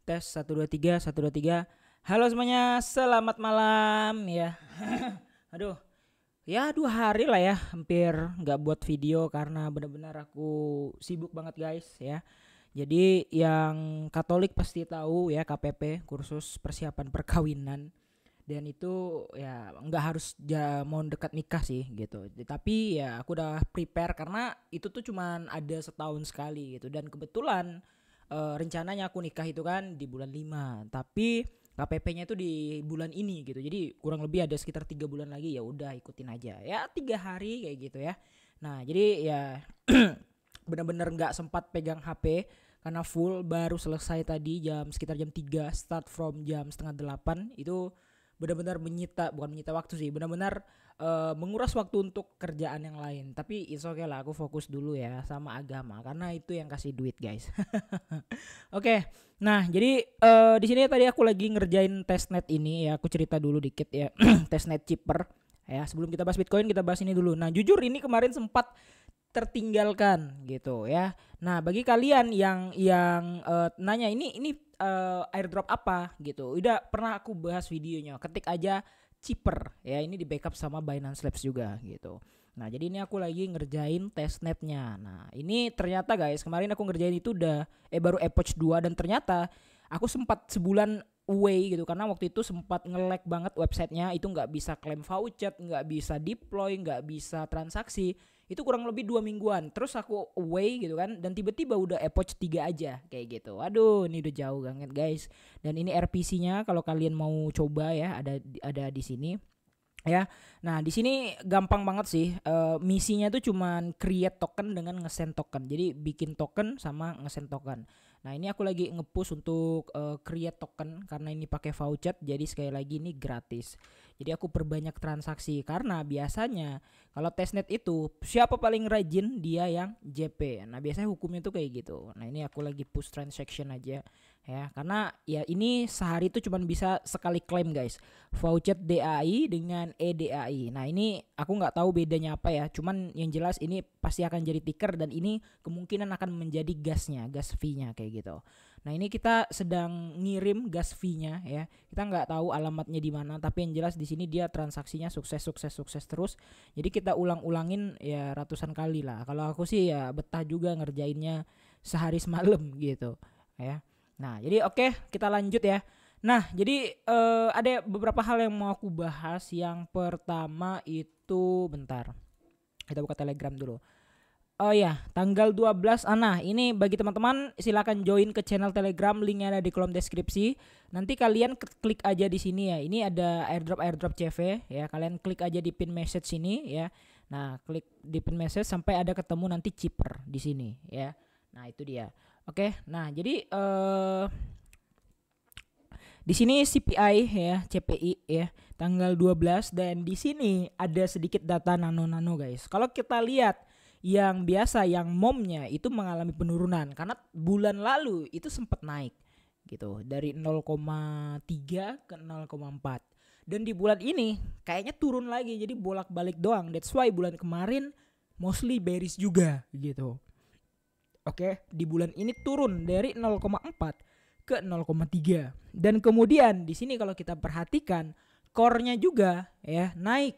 Tes 1 2 3 1 2 3. Halo semuanya, selamat malam ya. Aduh, ya 2 hari lah ya, hampir nggak buat video karena benar-benar aku sibuk banget guys ya. Jadi yang Katolik pasti tahu ya, KPP, kursus persiapan perkawinan. Dan itu ya nggak harus mau dekat nikah sih gitu. Tapi ya aku udah prepare karena itu tuh cuman ada setahun sekali gitu. Dan kebetulan rencananya aku nikah itu kan di bulan 5, tapi KPP-nya itu di bulan ini gitu. Jadi kurang lebih ada sekitar 3 bulan lagi, ya udah ikutin aja. Ya 3 hari kayak gitu ya. Nah jadi ya benar-benar nggak sempat pegang HP karena full baru selesai tadi sekitar jam 3, start from jam setengah 8. Itu benar-benar bukan menyita waktu sih, benar-benar menguras waktu untuk kerjaan yang lain. Tapi it's okay lah, aku fokus dulu ya sama agama karena itu yang kasih duit guys. Oke, nah jadi di sini tadi aku lagi ngerjain testnet ini ya, aku cerita dulu dikit ya. Testnet Chipper ya. Sebelum kita bahas Bitcoin, kita bahas ini dulu. Nah jujur ini kemarin sempat tertinggalkan gitu ya. Nah bagi kalian yang nanya ini airdrop apa gitu, udah pernah aku bahas videonya. Ketik aja Chipper ya, ini di backup sama Binance Labs juga gitu. Nah jadi ini aku lagi ngerjain testnetnya. Nah ini ternyata guys, kemarin aku ngerjain itu udah baru Epoch 2, dan ternyata aku sempat sebulan away gitu karena waktu itu sempat nge-lag banget websitenya. Itu nggak bisa claim voucher, nggak bisa deploy, nggak bisa transaksi. Itu kurang lebih 2 mingguan. Terus aku away gitu kan, dan tiba-tiba udah Epoch 3 aja kayak gitu. Aduh, ini udah jauh banget guys. Dan ini RPC-nya kalau kalian mau coba ya, ada di sini ya. Nah di sini gampang banget sih. Misinya tuh cuman create token dengan nge-send token. Jadi bikin token sama nge-send token. Nah ini aku lagi nge-push untuk create token karena ini pakai voucher. Jadi sekali lagi ini gratis. Jadi aku perbanyak transaksi karena biasanya kalau testnet itu siapa paling rajin, dia yang JP. Nah biasanya hukumnya tuh kayak gitu. Nah ini aku lagi push transaction aja ya, karena ya ini sehari itu cuma bisa sekali klaim guys, voucher DAI dengan EDAI. Nah ini aku nggak tahu bedanya apa ya, cuman yang jelas ini pasti akan jadi ticker, dan ini kemungkinan akan menjadi gas fee-nya kayak gitu. Nah ini kita sedang ngirim gas fee-nya ya, kita nggak tahu alamatnya di mana, tapi yang jelas di sini dia transaksinya sukses terus. Jadi kita ulang-ulangin ya ratusan kali lah. Kalau aku sih ya betah juga ngerjainnya sehari semalam gitu ya. Nah jadi oke, kita lanjut ya. Nah jadi ada beberapa hal yang mau aku bahas. Yang pertama itu, bentar, kita buka Telegram dulu. Oh ya, tanggal 12. Nah ini bagi teman-teman silakan join ke channel Telegram, linknya ada di kolom deskripsi. Nanti kalian klik aja di sini ya. Ini ada airdrop CV ya. Kalian klik aja di pin message sini ya. Nah klik di pin message sampai ada ketemu nanti Chipper di sini ya. Nah itu dia. Oke, nah jadi di sini CPI ya, CPI ya, tanggal 12, dan di sini ada sedikit data nano guys. Kalau kita lihat yang biasa, yang momnya itu mengalami penurunan karena bulan lalu itu sempat naik gitu dari 0,3 ke 0,4, dan di bulan ini kayaknya turun lagi, jadi bolak-balik doang. That's why bulan kemarin mostly bearish juga gitu. Oke, di bulan ini turun dari 0,4 ke 0,3, dan kemudian di sini kalau kita perhatikan core-nya juga ya naik.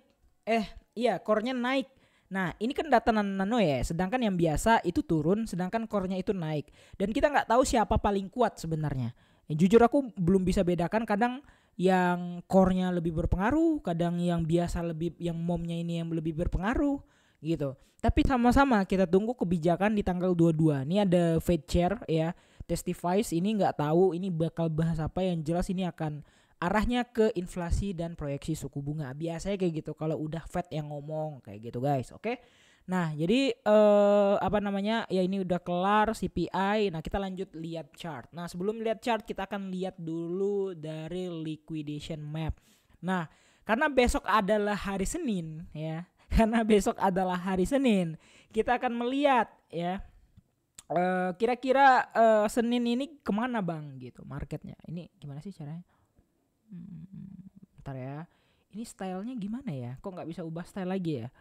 Core-nya naik. Nah ini kan data nano ya, sedangkan yang biasa itu turun, sedangkan core-nya itu naik. Dan kita nggak tahu siapa paling kuat sebenarnya. Jujur aku belum bisa bedakan, kadang yang core-nya lebih berpengaruh, kadang yang biasa yang momnya ini yang lebih berpengaruh gitu. Tapi sama-sama kita tunggu kebijakan di tanggal 22. Ini ada Fed Chair ya, testifies. Ini nggak tahu ini bakal bahas apa, yang jelas ini akan arahnya ke inflasi dan proyeksi suku bunga. Biasanya kayak gitu kalau udah Fed yang ngomong kayak gitu guys. Oke. Nah jadi ya ini udah kelar CPI. Nah kita lanjut lihat chart. Nah sebelum lihat chart kita akan lihat dulu dari liquidation map. Nah karena besok adalah hari Senin ya, kita akan melihat ya kira-kira Senin ini kemana bang gitu marketnya. Ini gimana sih caranya? Bentar ya, ini stylenya gimana ya, kok nggak bisa ubah style lagi ya.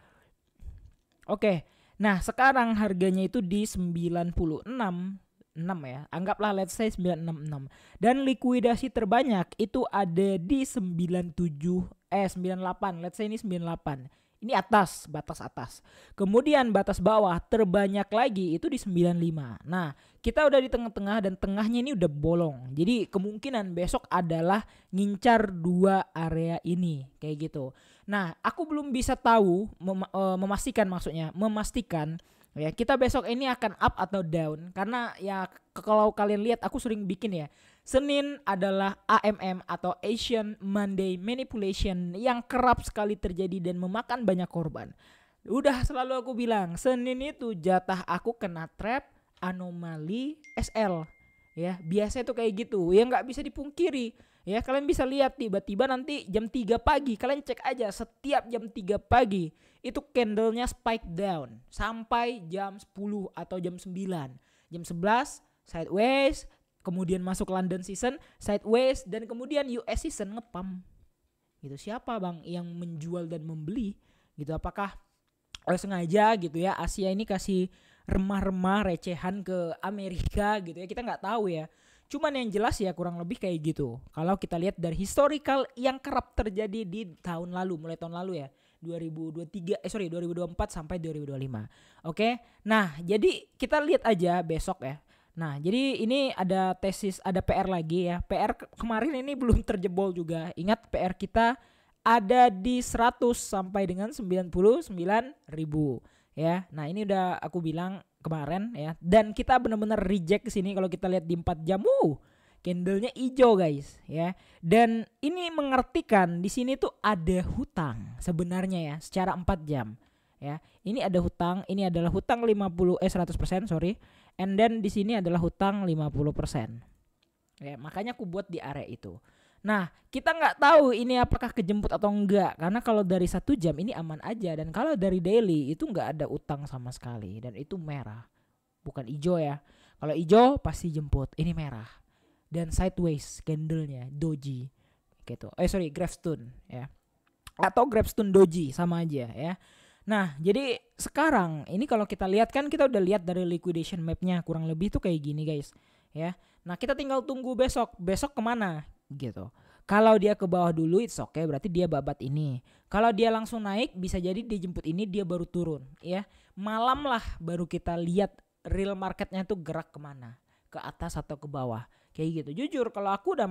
Oke, nah sekarang harganya itu di 96. ya. Anggaplah let's say 966. Dan likuidasi terbanyak itu ada di 98. Let's say ini 98. Ini atas, batas atas. Kemudian batas bawah terbanyak lagi itu di 95. Nah, kita udah di tengah-tengah dan tengahnya ini udah bolong. Jadi kemungkinan besok adalah ngincar dua area ini kayak gitu. Nah, aku belum bisa tahu memastikan ya kita besok ini akan up atau down karena ya kalau kalian lihat aku sering bikin ya. Senin adalah AMM atau Asian Monday Manipulation yang kerap sekali terjadi dan memakan banyak korban. Udah selalu aku bilang, Senin itu jatah aku kena trap anomali SL. Ya, biasa itu kayak gitu. Ya nggak bisa dipungkiri. Ya, kalian bisa lihat tiba-tiba nanti jam 3 pagi, kalian cek aja setiap jam 3 pagi itu candlenya spike down sampai jam 10 atau jam 9. Jam 11 sideways, kemudian masuk London season sideways, dan kemudian US season ngepam. Gitu. Siapa bang yang menjual dan membeli? Gitu. Apakah sengaja gitu ya Asia ini kasih remah-remah recehan ke Amerika gitu ya? Kita nggak tahu ya. Cuman yang jelas ya kurang lebih kayak gitu. Kalau kita lihat dari historical yang kerap terjadi di tahun lalu, mulai tahun lalu ya. 2024 sampai 2025. Oke. Nah, jadi kita lihat aja besok ya. Nah, jadi ini ada tesis, ada PR lagi ya. PR kemarin ini belum terjebol juga. Ingat PR kita ada di 100 sampai dengan 99.000 ya. Nah, ini udah aku bilang kemarin ya. Dan kita benar-benar reject ke sini kalau kita lihat di 4 jam. Candlenya hijau guys ya. Dan ini mengartikan di sini tuh ada hutang sebenarnya ya secara 4 jam. Ya, ini ada hutang, ini adalah hutang 100%, sorry. And then di sini adalah hutang 50%. Ya, makanya aku buat di area itu. Nah, kita nggak tahu ini apakah kejemput atau enggak, karena kalau dari 1 jam ini aman aja, dan kalau dari daily itu nggak ada utang sama sekali, dan itu merah, bukan hijau ya. Kalau hijau pasti jemput, ini merah. Dan sideways candlenya doji gitu. Gravestone ya. Atau Gravestone doji sama aja ya. Nah, jadi sekarang ini kalau kita lihat kan kita udah lihat dari liquidation mapnya kurang lebih tuh kayak gini guys ya. Nah, kita tinggal tunggu besok kemana gitu. Kalau dia ke bawah dulu it's okay, berarti dia babat ini. Kalau dia langsung naik bisa jadi dia jemput ini, dia baru turun ya. Malam lah baru kita lihat real marketnya tuh gerak kemana, ke atas atau ke bawah kayak gitu. Jujur kalau aku udah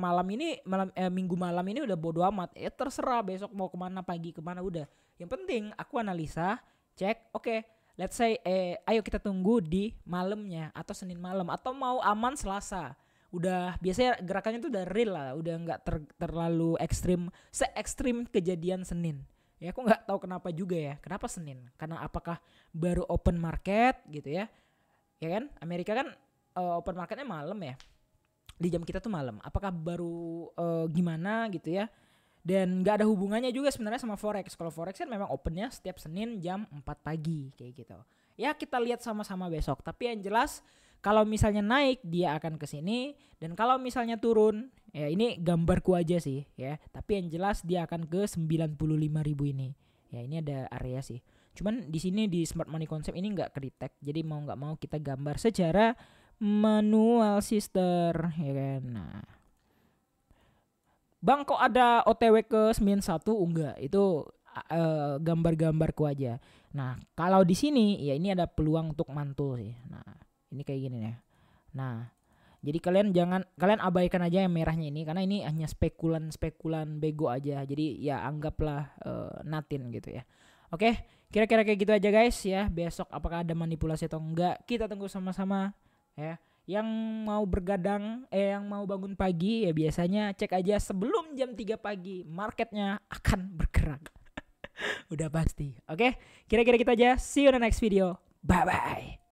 minggu malam ini udah bodo amat ya, terserah besok mau kemana, pagi kemana, udah. Yang penting aku analisa, cek, oke, let's say ayo kita tunggu di malamnya atau Senin malam, atau mau aman Selasa. Udah biasanya gerakannya tuh udah real lah, udah nggak terlalu ekstrim, se-ekstrim kejadian Senin. Ya aku nggak tahu kenapa juga ya, kenapa Senin? Karena apakah baru open market gitu ya? Ya kan, Amerika kan open marketnya malam ya. Di jam kita tuh malam. Apakah baru gimana gitu ya? Dan gak ada hubungannya juga sebenarnya sama forex. Kalau forex kan memang opennya setiap Senin jam 4 pagi kayak gitu. Ya kita lihat sama-sama besok. Tapi yang jelas kalau misalnya naik dia akan ke sini, dan kalau misalnya turun ya ini gambarku aja sih ya. Tapi yang jelas dia akan ke 95.000 ini. Ya ini ada area sih. Cuman di sini di Smart Money Concept ini nggak ke-detect. Jadi mau nggak mau kita gambar secara manual sister ya kan. Nah, Bang kok ada OTW ke 91? Enggak, itu gambar-gambarku aja. Nah, kalau di sini ya ini ada peluang untuk mantul sih. Nah, ini kayak gini nih. Nah, jadi kalian abaikan aja yang merahnya ini karena ini hanya spekulan bego aja. Jadi ya anggaplah nothing gitu ya. Oke, kira-kira kayak gitu aja guys ya. Besok apakah ada manipulasi atau enggak? Kita tunggu sama-sama ya. Yang mau bergadang yang mau bangun pagi ya biasanya cek aja sebelum jam 3 pagi marketnya akan bergerak. Udah pasti. Oke, kira-kira gitu aja. See you in the next video. Bye bye.